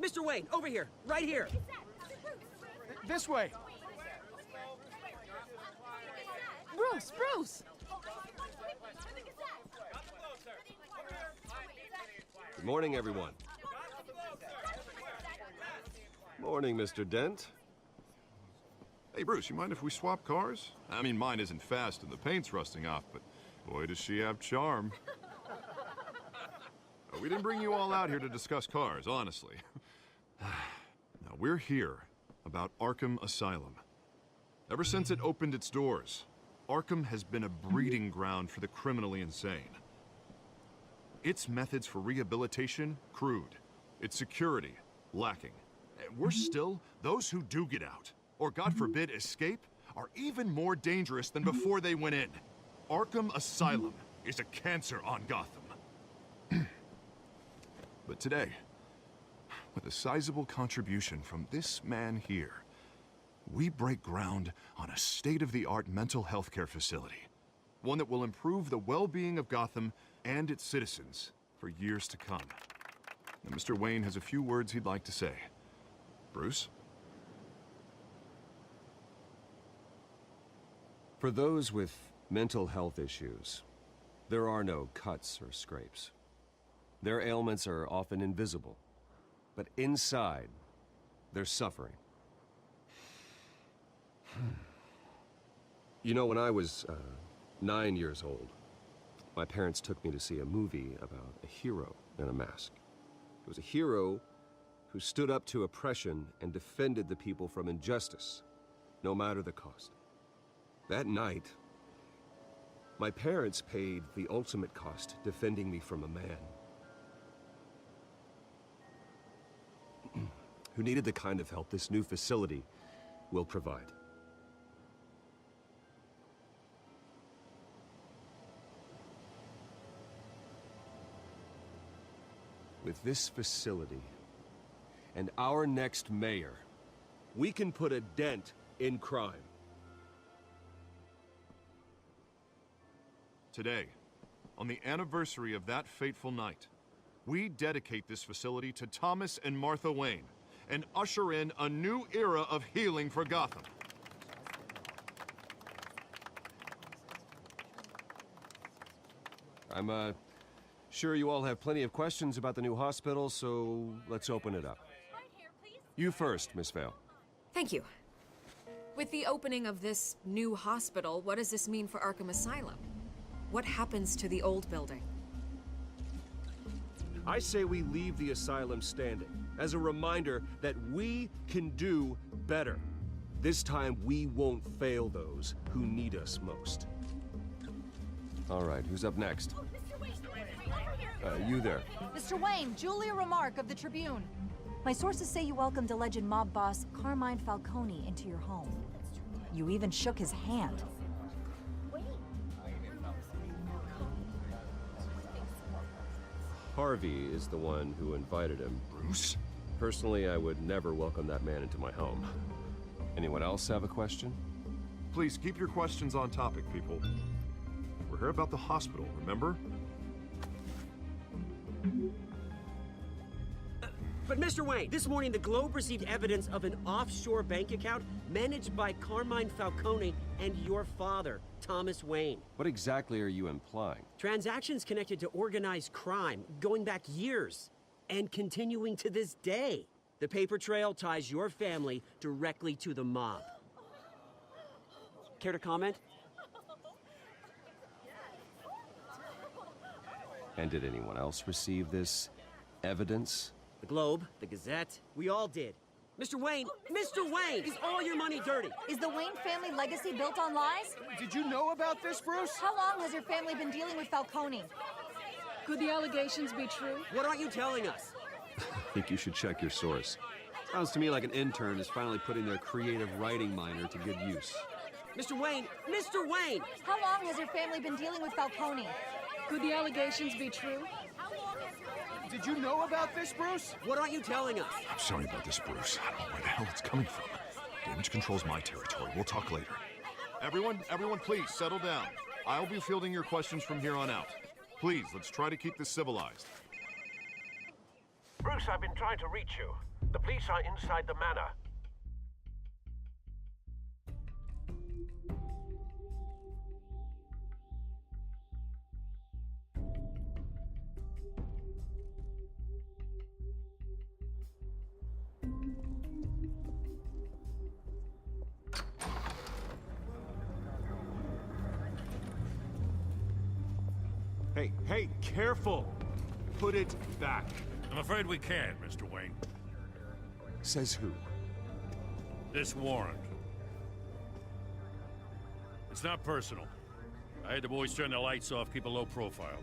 Mr. Wayne, over here, right here. This way. Bruce! Good morning, everyone. Morning, Mr. Dent. Hey, Bruce, you mind if we swap cars? I mean, mine isn't fast and the paint's rusting off, but boy, does she have charm. We didn't bring you all out here to discuss cars, honestly. Now, we're here about Arkham Asylum. Ever since it opened its doors, Arkham has been a breeding ground for the criminally insane. Its methods for rehabilitation, crude. Its security, lacking. And worse still, those who do get out, or God forbid, escape, are even more dangerous than before they went in. Arkham Asylum is a cancer on Gotham. But today, with a sizable contribution from this man here, we break ground on a state-of-the-art mental health care facility. One that will improve the well-being of Gotham and its citizens for years to come. Now, Mr. Wayne has a few words he'd like to say. Bruce? For those with mental health issues, there are no cuts or scrapes. Their ailments are often invisible, but inside, they're suffering. You know, when I was 9 years old, my parents took me to see a movie about a hero in a mask. It was a hero who stood up to oppression and defended the people from injustice, no matter the cost. That night, my parents paid the ultimate cost defending me from a man who needed the kind of help this new facility will provide. With this facility and our next mayor, we can put a dent in crime. Today, on the anniversary of that fateful night, we dedicate this facility to Thomas and Martha Wayne and usher in a new era of healing for Gotham. I'm sure you all have plenty of questions about the new hospital, so let's open it up. You first, Miss Vale. Thank you. With the opening of this new hospital, what does this mean for Arkham Asylum? What happens to the old building? I say we leave the asylum standing as a reminder that we can do better. This time, we won't fail those who need us most. All right, who's up next? You there. Mr. Wayne, Julia Remark of the Tribune. My sources say you welcomed alleged mob boss Carmine Falcone into your home. You even shook his hand. Harvey is the one who invited him. Bruce? Personally, I would never welcome that man into my home. Anyone else have a question? Please keep your questions on topic, people. We're here about the hospital, remember? But Mr. Wayne, this morning the Globe received evidence of an offshore bank account managed by Carmine Falcone and your father, Thomas Wayne. What exactly are you implying? Transactions connected to organized crime going back years and continuing to this day. The paper trail ties your family directly to the mob. Care to comment? And did anyone else receive this evidence? The Globe, the Gazette, we all did. Mr. Wayne, is all your money dirty? Is the Wayne family legacy built on lies? Did you know about this, Bruce? How long has your family been dealing with Falcone? Could the allegations be true? What aren't you telling us? I think you should check your source. Sounds to me like an intern is finally putting their creative writing minor to good use. Mr. Wayne! How long has your family been dealing with Falcone? Could the allegations be true? Did you know about this, Bruce? What aren't you telling us? I'm sorry about this, Bruce. I don't know where the hell it's coming from. Damage control's my territory. We'll talk later. Everyone, please settle down. I'll be fielding your questions from here on out. Please, let's try to keep this civilized. Bruce, I've been trying to reach you. The police are inside the manor. Hey, careful! Put it back. I'm afraid we can't, Mr. Wayne. Says who? This warrant. It's not personal. I had the boys turn the lights off, keep a low profile.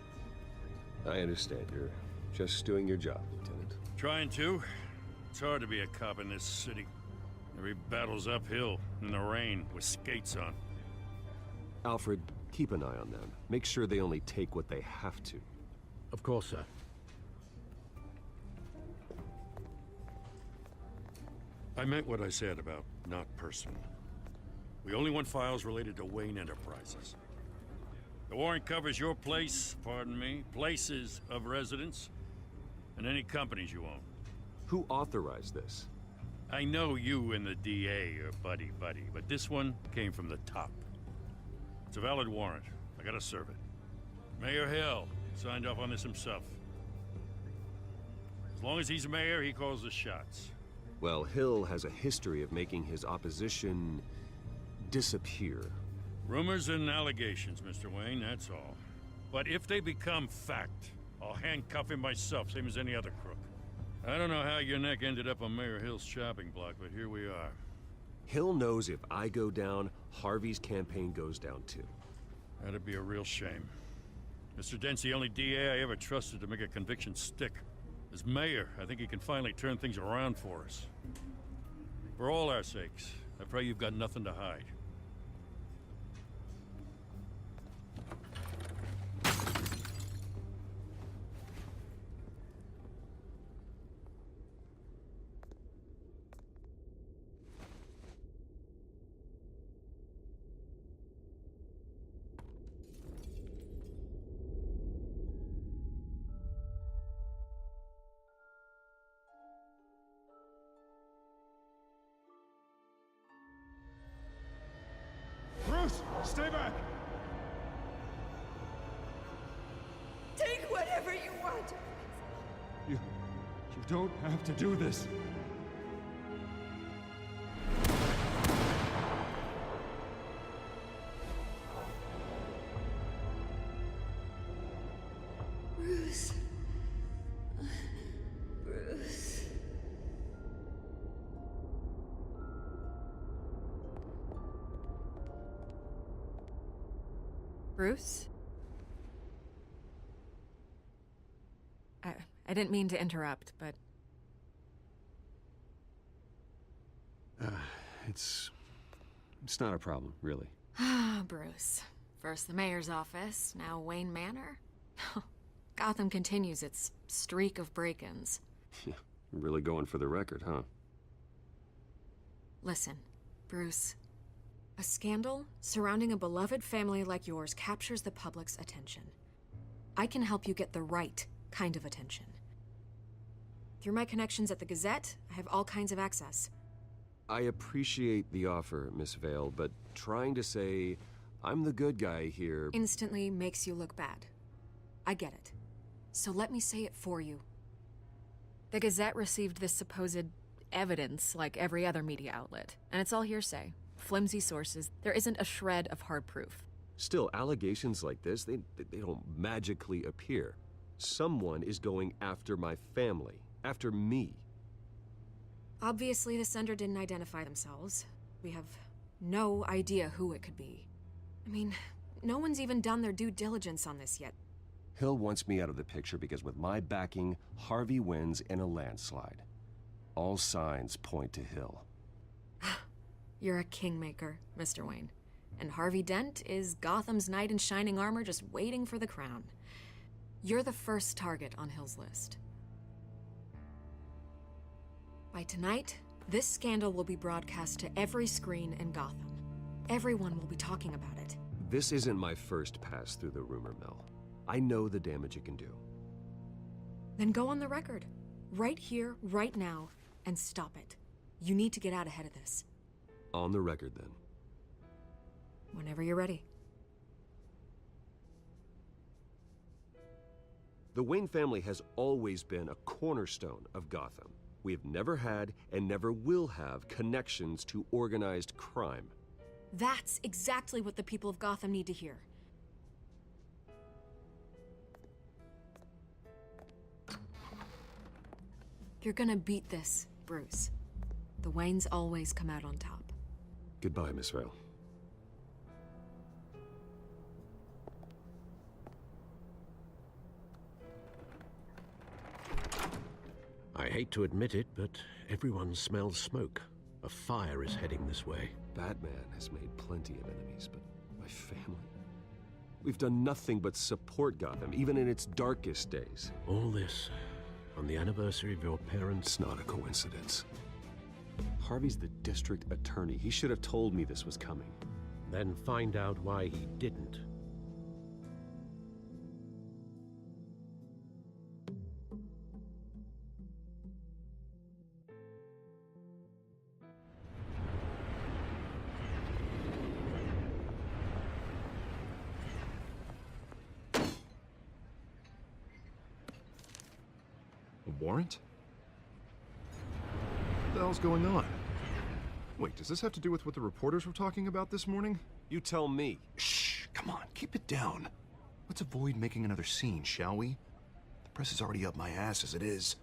I understand. You're just doing your job, Lieutenant. Trying to. It's hard to be a cop in this city. Every battle's uphill, in the rain, with skates on. Alfred, keep an eye on them. Make sure they only take what they have to. Of course, sir. I meant what I said about not personal. We only want files related to Wayne Enterprises. The warrant covers your place, pardon me, places of residence, and any companies you own. Who authorized this? I know you and the DA are buddy-buddy, but this one came from the top. It's a valid warrant. I gotta serve it. Mayor Hill signed off on this himself. As long as he's mayor, he calls the shots. Well, Hill has a history of making his opposition disappear. Rumors and allegations, Mr. Wayne, that's all. But if they become fact, I'll handcuff him myself, same as any other crook. I don't know how your neck ended up on Mayor Hill's shopping block, but here we are. Hill knows if I go down, Harvey's campaign goes down too. That'd be a real shame. Mr. Dent's the only DA I ever trusted to make a conviction stick. As mayor, I think he can finally turn things around for us. For all our sakes, I pray you've got nothing to hide. Bruce, stay back! Take whatever you want. You don't have to do this. Bruce. Bruce. Bruce? I didn't mean to interrupt, but... It's not a problem, really. Ah, Bruce. First the mayor's office, now Wayne Manor. Gotham continues its streak of break-ins. Yeah, really going for the record, huh? Listen, Bruce. A scandal surrounding a beloved family like yours captures the public's attention. I can help you get the right kind of attention. Through my connections at the Gazette, I have all kinds of access. I appreciate the offer, Miss Vale, but trying to say I'm the good guy here... Instantly makes you look bad. I get it. So let me say it for you. The Gazette received this supposed evidence like every other media outlet, and it's all hearsay. Flimsy sources. There isn't a shred of hard proof. Still, allegations like this, they don't magically appear. Someone is going after my family, after me. Obviously, the sender didn't identify themselves. We have no idea who it could be. I mean, no one's even done their due diligence on this yet. Hill wants me out of the picture because with my backing, Harvey wins in a landslide. All signs point to Hill. You're a kingmaker, Mr. Wayne. And Harvey Dent is Gotham's knight in shining armor just waiting for the crown. You're the first target on Hill's list. By tonight, this scandal will be broadcast to every screen in Gotham. Everyone will be talking about it. This isn't my first pass through the rumor mill. I know the damage it can do. Then go on the record. Right here, right now. and stop it. You need to get out ahead of this. On the record, then. Whenever you're ready. The Wayne family has always been a cornerstone of Gotham. We have never had and never will have connections to organized crime. That's exactly what the people of Gotham need to hear. You're gonna beat this, Bruce. The Waynes always come out on top. Goodbye, Miss Vale. I hate to admit it, but everyone smells smoke. A fire is heading this way. Batman has made plenty of enemies, but my family? We've done nothing but support Gotham, even in its darkest days. All this on the anniversary of your parents'... It's not a coincidence. Harvey's the district attorney. He should have told me this was coming. Then find out why he didn't. A warrant? What the hell's going on? Wait, does this have to do with what the reporters were talking about this morning? You tell me. Shh, come on, keep it down. Let's avoid making another scene, shall we? The press is already up my ass as it is.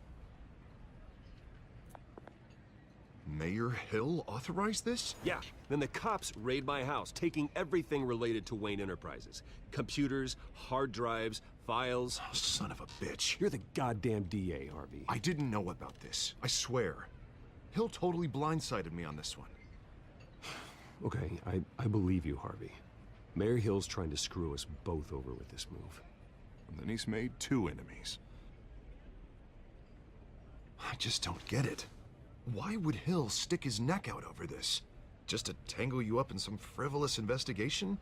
Mayor Hill authorized this? Yeah, then the cops raid my house, taking everything related to Wayne Enterprises. Computers, hard drives, files. Oh, son of a bitch. You're the goddamn DA, Harvey. I didn't know about this, I swear. Hill totally blindsided me on this one. Okay, I believe you, Harvey. Mayor Hill's trying to screw us both over with this move. And then he's made 2 enemies. I just don't get it. Why would Hill stick his neck out over this? Just to tangle you up in some frivolous investigation?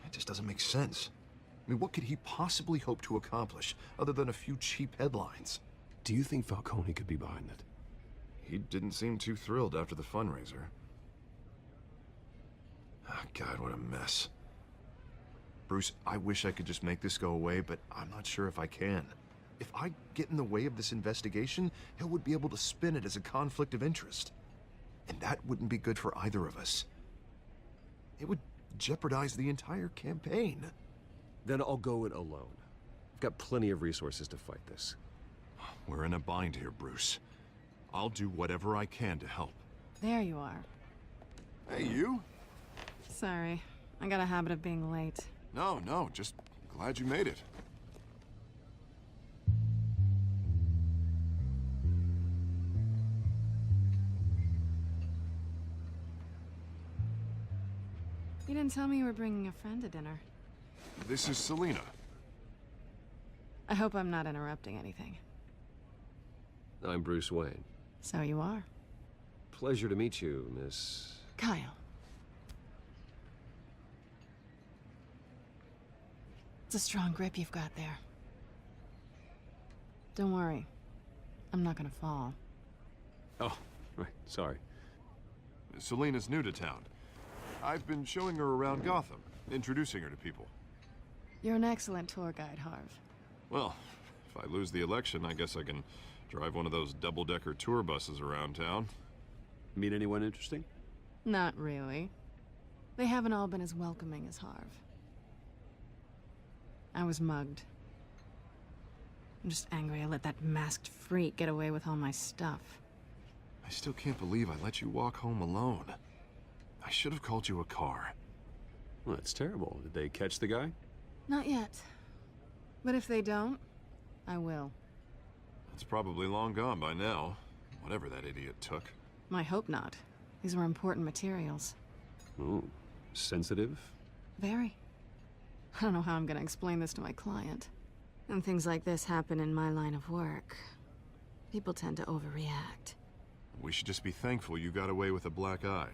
It just doesn't make sense. I mean, what could he possibly hope to accomplish other than a few cheap headlines? Do you think Falcone could be behind it? He didn't seem too thrilled after the fundraiser. Oh, God, what a mess. Bruce, I wish I could just make this go away, but I'm not sure if I can. If I get in the way of this investigation, Hill would be able to spin it as a conflict of interest. And that wouldn't be good for either of us. It would jeopardize the entire campaign. Then I'll go it alone. I've got plenty of resources to fight this. We're in a bind here, Bruce. I'll do whatever I can to help. There you are. Hey, you? Sorry, I got a habit of being late. No, just glad you made it. You didn't tell me you were bringing a friend to dinner. This is Selina. I hope I'm not interrupting anything. I'm Bruce Wayne. So you are. Pleasure to meet you, Miss... Kyle. It's a strong grip you've got there. Don't worry. I'm not gonna fall. Oh, right, sorry. Selina's new to town. I've been showing her around Gotham, introducing her to people. You're an excellent tour guide, Harv. Well, if I lose the election, I guess I can drive one of those double-decker tour buses around town. Meet anyone interesting? Not really. They haven't all been as welcoming as Harv. I was mugged. I'm just angry I let that masked freak get away with all my stuff. I still can't believe I let you walk home alone. I should have called you a car. Well, that's terrible. Did they catch the guy? Not yet. But if they don't, I will. It's probably long gone by now, whatever that idiot took. I hope not. These were important materials. Ooh, sensitive? Very. I don't know how I'm gonna explain this to my client. And things like this happen in my line of work. People tend to overreact. We should just be thankful you got away with a black eye.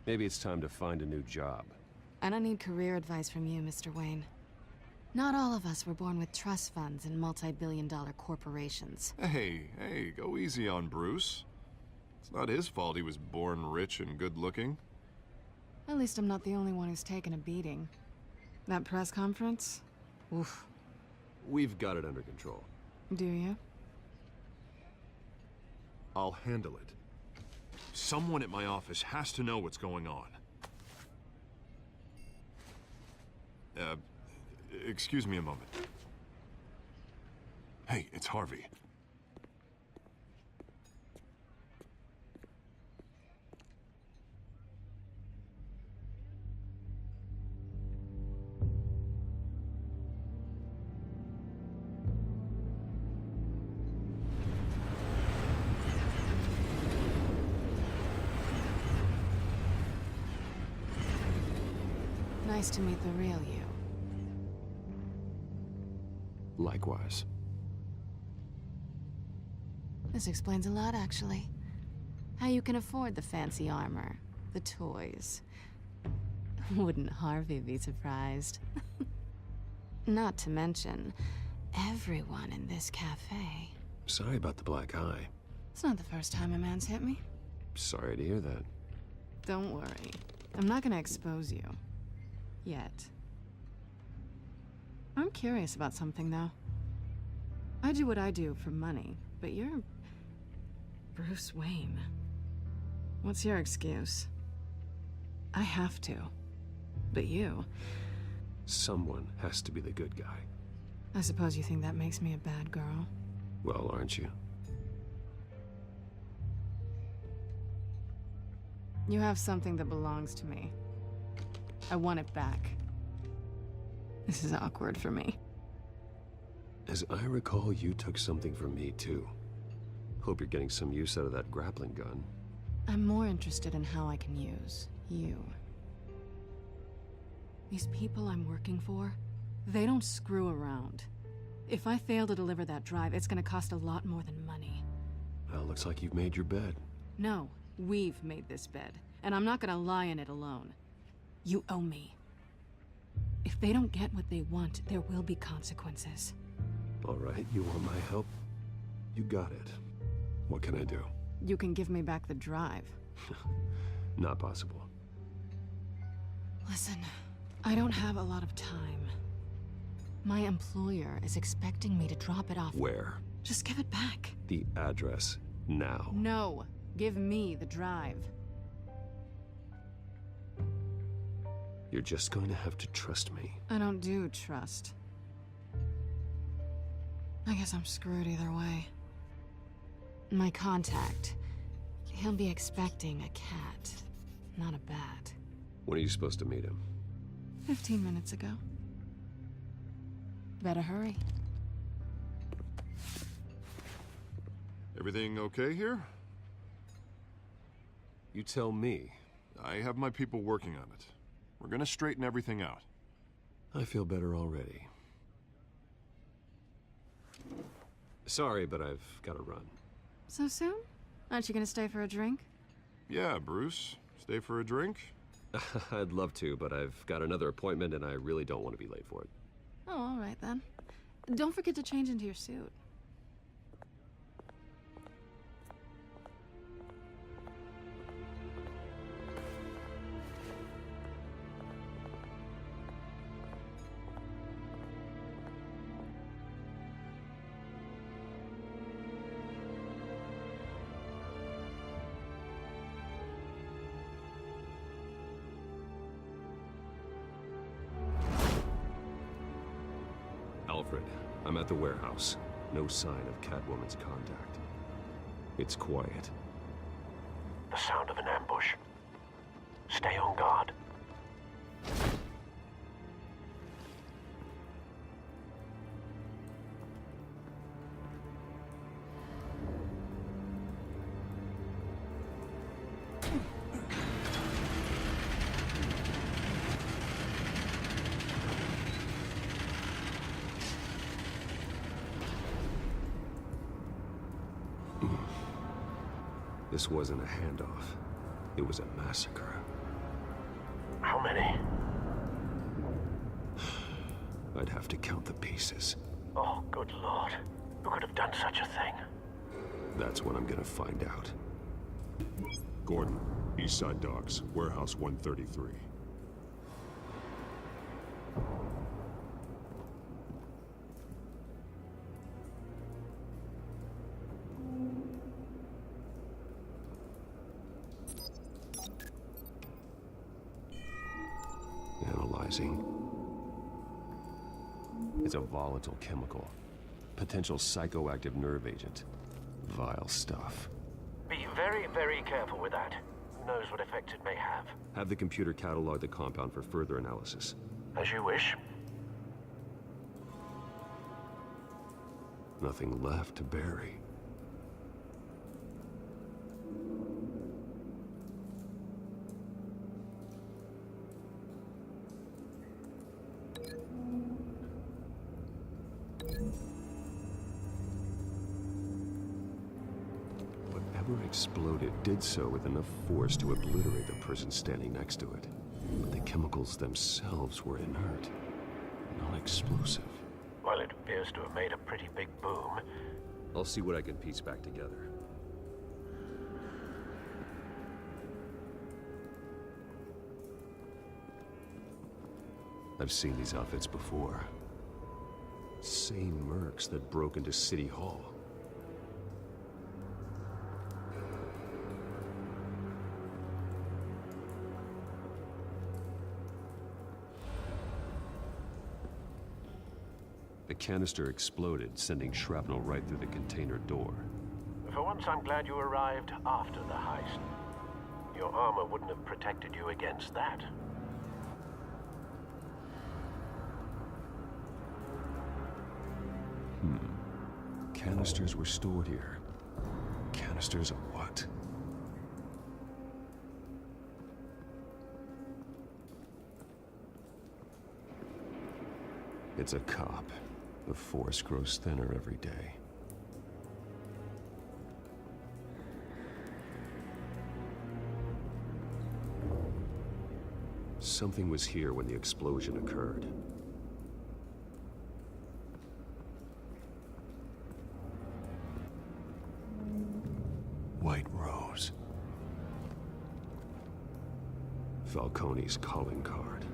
Maybe it's time to find a new job. I don't need career advice from you, Mr. Wayne. Not all of us were born with trust funds and multi-billion-dollar corporations. Hey, go easy on Bruce. It's not his fault he was born rich and good-looking. At least I'm not the only one who's taken a beating. That press conference? Oof. We've got it under control. Do you? I'll handle it. Someone at my office has to know what's going on. Excuse me a moment. Hey, it's Harvey. Nice to meet the real you. Likewise. This explains a lot, actually. How you can afford the fancy armor, the toys. Wouldn't Harvey be surprised? Not to mention, everyone in this cafe. Sorry about the black eye. It's not the first time a man's hit me. Sorry to hear that. Don't worry. I'm not gonna expose you. Yet. I'm curious about something, though. I do what I do for money, but you're Bruce Wayne. What's your excuse? I have to. But you... Someone has to be the good guy. I suppose you think that makes me a bad girl? Well, aren't you? You have something that belongs to me. I want it back. This is awkward for me. As I recall, you took something from me, too. Hope you're getting some use out of that grappling gun. I'm more interested in how I can use you. These people I'm working for, they don't screw around. If I fail to deliver that drive, it's gonna cost a lot more than money. Well, looks like you've made your bed. No, we've made this bed, and I'm not gonna lie in it alone. You owe me. If they don't get what they want, there will be consequences. All right, you want my help? You got it. What can I do? You can give me back the drive. Not possible. Listen, I don't have a lot of time. My employer is expecting me to drop it off. Where? Just give it back. The address, now. No, give me the drive. You're just going to have to trust me. I don't do trust. I guess I'm screwed either way. My contact, he'll be expecting a cat, not a bat. When are you supposed to meet him? 15 minutes ago. Better hurry. Everything okay here? You tell me. I have my people working on it. We're gonna straighten everything out. I feel better already. Sorry, but I've got to run. So soon? Aren't you gonna stay for a drink? Yeah, Bruce. Stay for a drink? I'd love to, but I've got another appointment and I really don't want to be late for it. Oh, all right then. Don't forget to change into your suit. Alfred, I'm at the warehouse. No sign of Catwoman's contact. It's quiet. The sound of an ambush. Stay on guard. This wasn't a handoff. It was a massacre. How many? I'd have to count the pieces. Oh, good lord. Who could have done such a thing? That's what I'm gonna find out. Gordon, Eastside Docks, Warehouse 133. Analyzing. It's a volatile chemical. Potential psychoactive nerve agent. Vile stuff. Be very, very careful with that. Who knows what effect it may have? Have the computer catalog the compound for further analysis. As you wish. Nothing left to bury. Whatever exploded did so with enough force to obliterate the person standing next to it. But the chemicals themselves were inert, non-explosive. Well, it appears to have made a pretty big boom. I'll see what I can piece back together. I've seen these outfits before. Same mercs that broke into City Hall. The canister exploded, sending shrapnel right through the container door. For once, I'm glad you arrived after the heist. Your armor wouldn't have protected you against that. Canisters were stored here. Canisters of what? It's a cop. The force grows thinner every day. Something was here when the explosion occurred. White Rose. Falcone's calling card.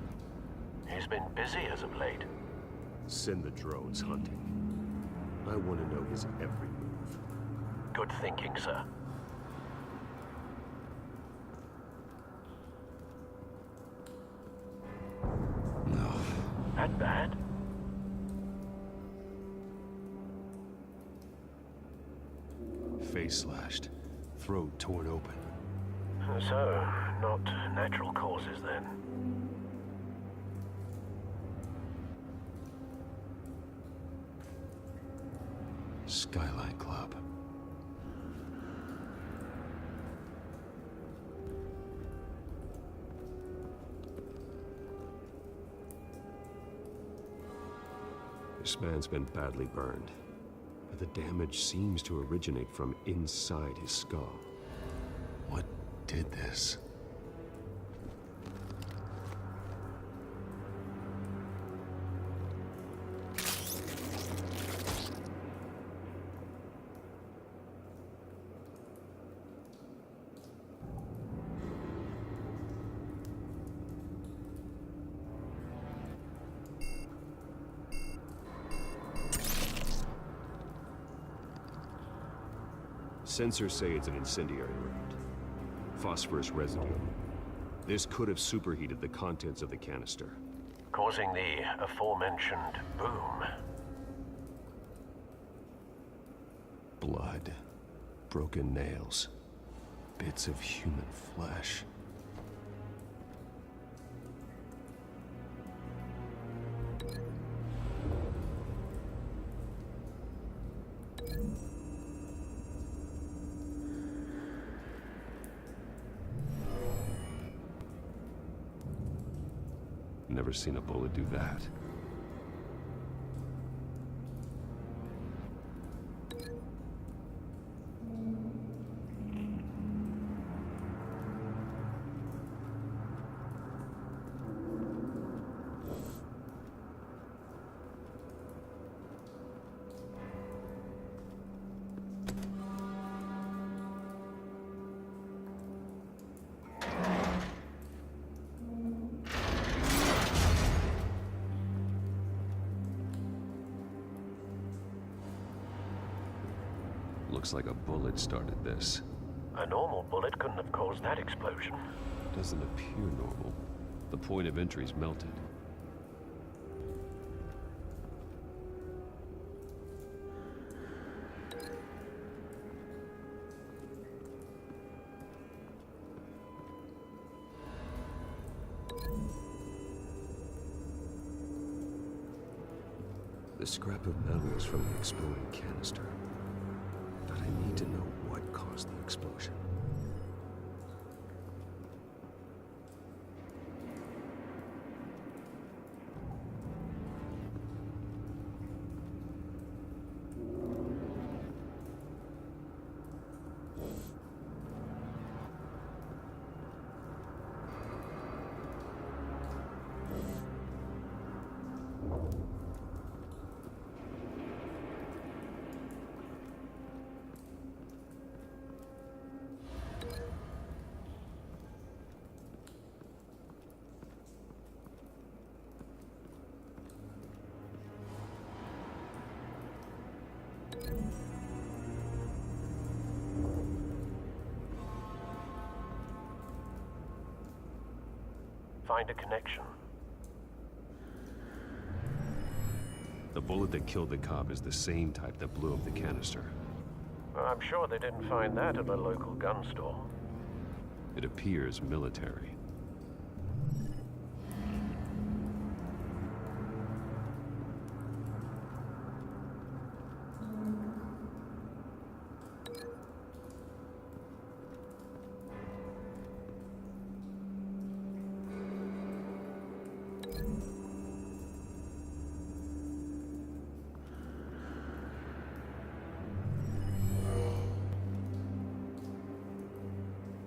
He's been busy as of late. Send the drones hunting. I want to know his every move. Good thinking, sir. No. That bad? Face slashed. Throat torn open. So, not natural causes then. Skyline Club. This man's been badly burned, but the damage seems to originate from inside his skull. What did this? Sensors say it's an incendiary round. Phosphorus residue. This could have superheated the contents of the canister, Causing the aforementioned boom. Blood. Broken nails. Bits of human flesh. Never seen a bullet do that. Looks like a bullet started this. A normal bullet couldn't have caused that explosion. Doesn't appear normal. The point of entry's melted. The scrap of metal is from the exploding canister. But I need to know what caused the explosion. Find a connection. The bullet that killed the cop is the same type that blew up the canister. I'm sure they didn't find that at a local gun store. It appears military.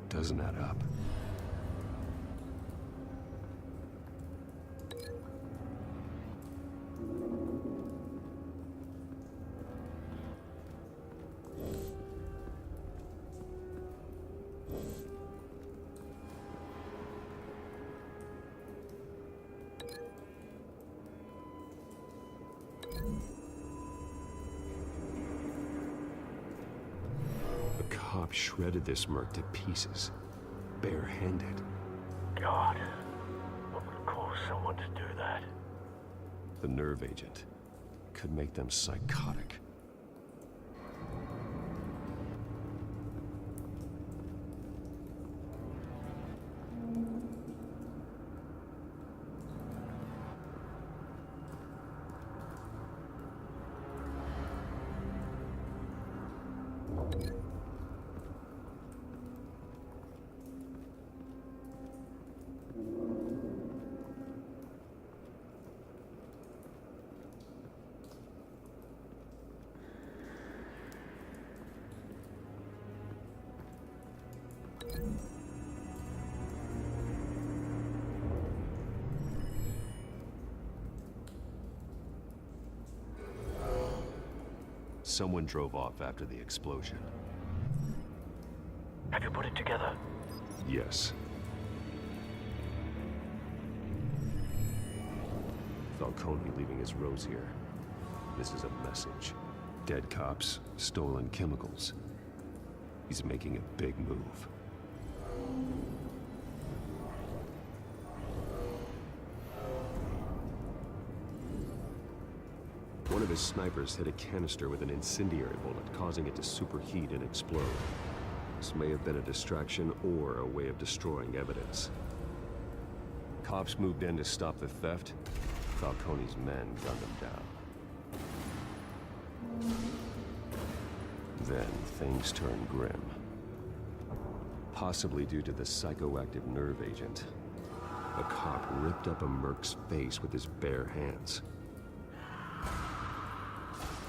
Doesn't add up. The cop shredded this merc to pieces, barehanded. God, what would cause someone to do that? The nerve agent could make them psychotic. Someone drove off after the explosion. Have you put it together? Yes. Falcone leaving his rose here. This is a message. Dead cops, stolen chemicals. He's making a big move. One of his snipers hit a canister with an incendiary bullet, causing it to superheat and explode. This may have been a distraction or a way of destroying evidence. Cops moved in to stop the theft. Falcone's men gunned them down. Then things turned grim. Possibly due to the psychoactive nerve agent. A cop ripped up a merc's face with his bare hands.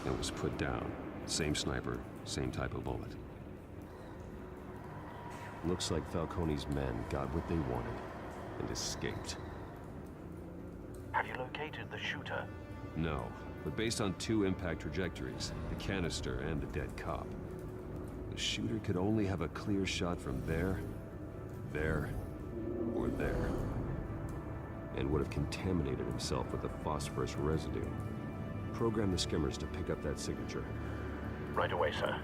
It was put down. Same sniper, same type of bullet. Looks like Falcone's men got what they wanted and escaped. Have you located the shooter? No, but based on two impact trajectories, the canister and the dead cop, the shooter could only have a clear shot from there, or there, and would have contaminated himself with the phosphorus residue. Program the skimmers to pick up that signature. Right away, sir.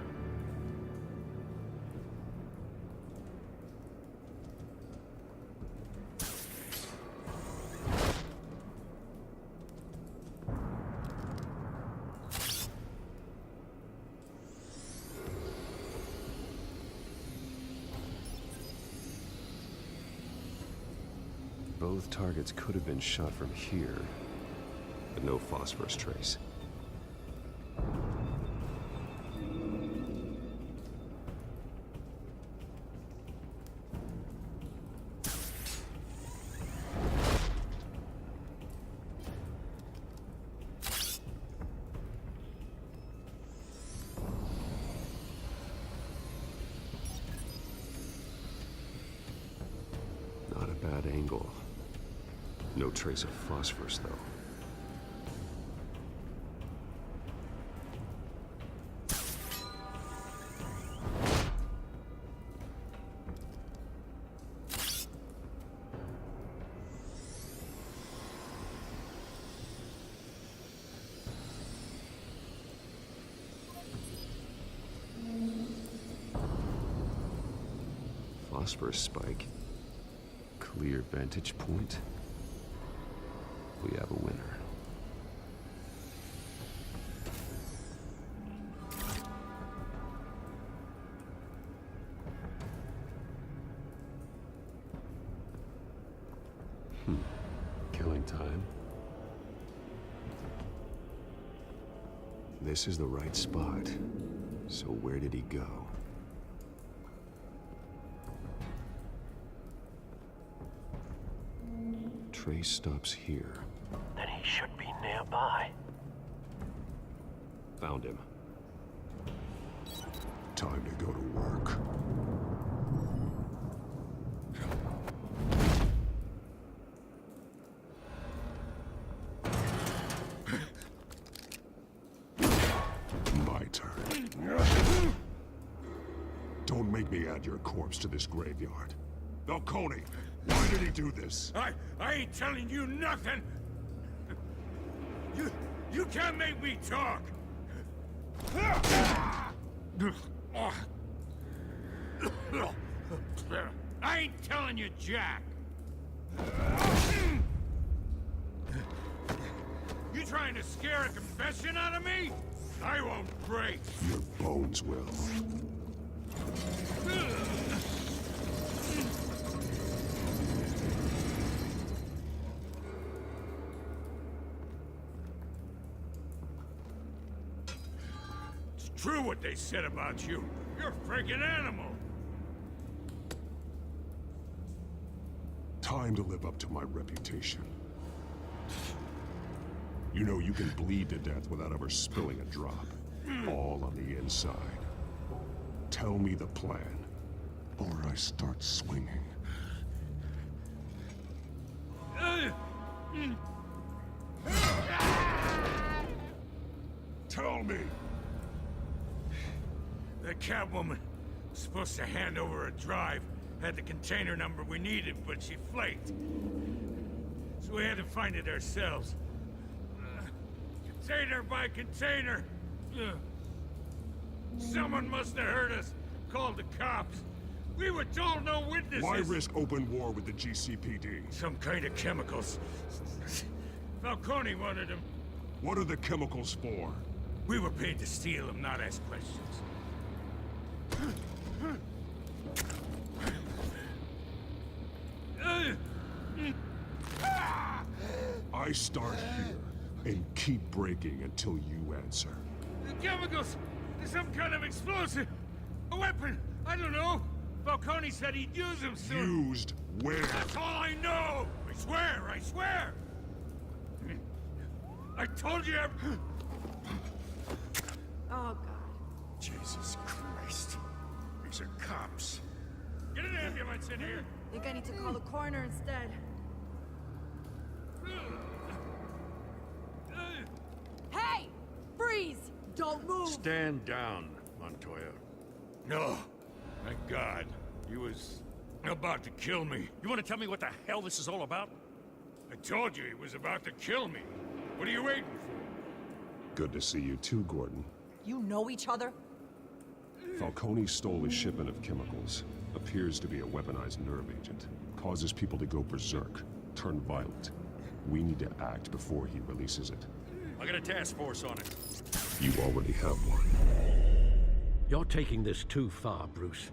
Both targets could have been shot from here, but no phosphorus trace. Not a bad angle. No trace of phosphorus, though. Phosphorus spike. Clear vantage point. We have a winner. Killing time. This is the right spot. So where did he go? Trace stops here. Then he should be nearby. Found him. Time to go to work. My turn. Don't make me add your corpse to this graveyard. Falcone, why did he do this? I ain't telling you nothing! You can't make me talk! I ain't telling you, Jack! You trying to scare a confession out of me? I won't break! Your bones will. It's true what they said about you. You're a friggin' animal! Time to live up to my reputation. You know you can bleed to death without ever spilling a drop. All on the inside. Tell me the plan, or I start swinging. Tell me! The Catwoman was supposed to hand over a drive. Had the container number we needed, but she flaked. So we had to find it ourselves. Container by container. Someone must have heard us. Called the cops. We were told no witnesses. Why risk open war with the GCPD? Some kind of chemicals. Falcone wanted them. What are the chemicals for? We were paid to steal them, not ask questions. I start here and keep breaking until you answer. The chemicals! There's some kind of explosive! A weapon! I don't know! Falcone said he'd use them soon! Used where? That's all I know! I swear! I swear! I told you Oh, God. Jesus Christ. These are cops. Get an ambulance in here! Think I need to call the coroner instead. Hey! Freeze! Don't move! Stand down, Montoya. No. Thank God. He was about to kill me. You want to tell me what the hell this is all about? I told you he was about to kill me. What are you waiting for? Good to see you too, Gordon. You know each other? Falcone stole a shipment of chemicals. Appears to be a weaponized nerve agent. Causes people to go berserk, turn violent. We need to act before he releases it. I got a task force on it. You already have one. You're taking this too far, Bruce.